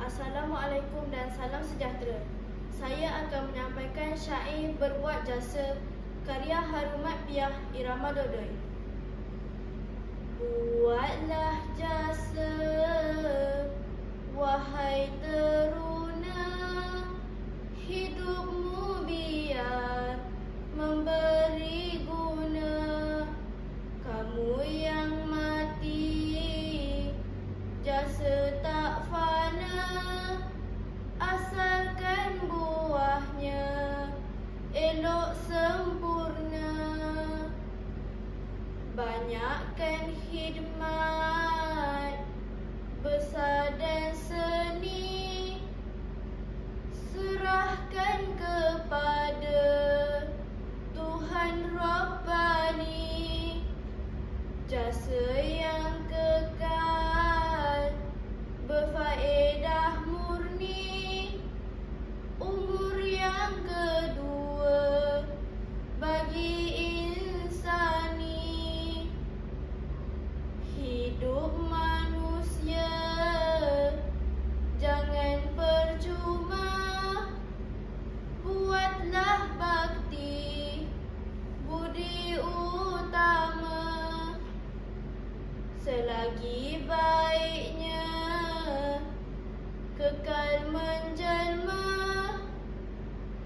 Assalamualaikum dan salam sejahtera. Saya akan menyampaikan syair berbuat jasa karya Harumat Piah Irama Dodoi. Buatlah jasa, wahai teruna, hidupmu biar memberi guna. Kamu yang mati, jasa tak fana, asalkan buahnya elok sempurna. Banyakkan khidmat, besar dan seni, serahkan kepada Tuhan Rabbani. Jasa yang kekal, berfaedah murni, umur yang kedua bagi insani. Hidup manusia jangan percuma, buatlah bakti budi utama. Selagi baiknya kekal menjelma,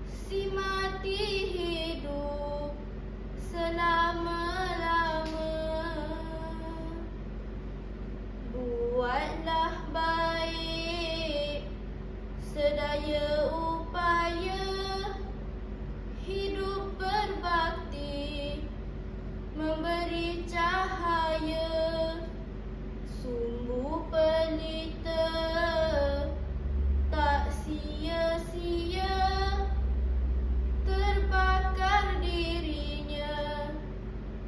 si mati hidup selama-lama. Buatlah baik sedaya upaya, hidup berbakti memberi cahaya. Sumbu pelita tak sia-sia, terbakar dirinya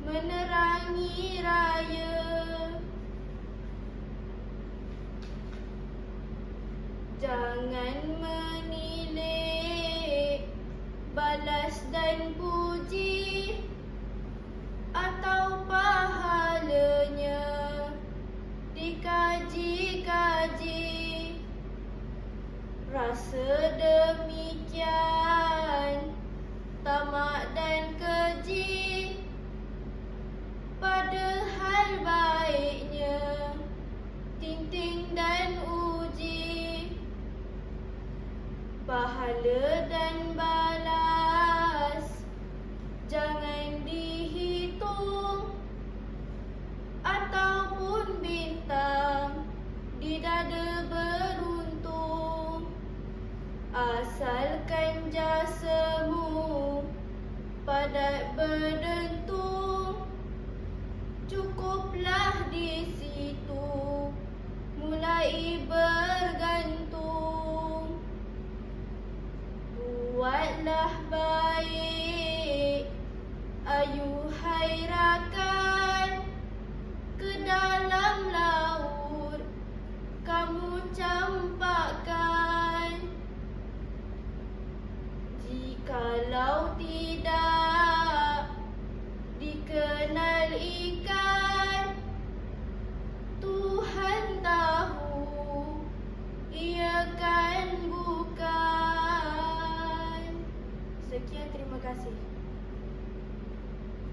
menerangi raya. Jangan menilik balas dan puji atau pahalanya dikaji-kaji. Rasa demikian tamak dan keji, padahal baiknya tinting dan uji. Pahala dan balas jangan dihitung, ataupun bintang di dada beruntung. Asalkan jasamu padat berdentung, cukuplah di situ mulai bergantung. Buatlah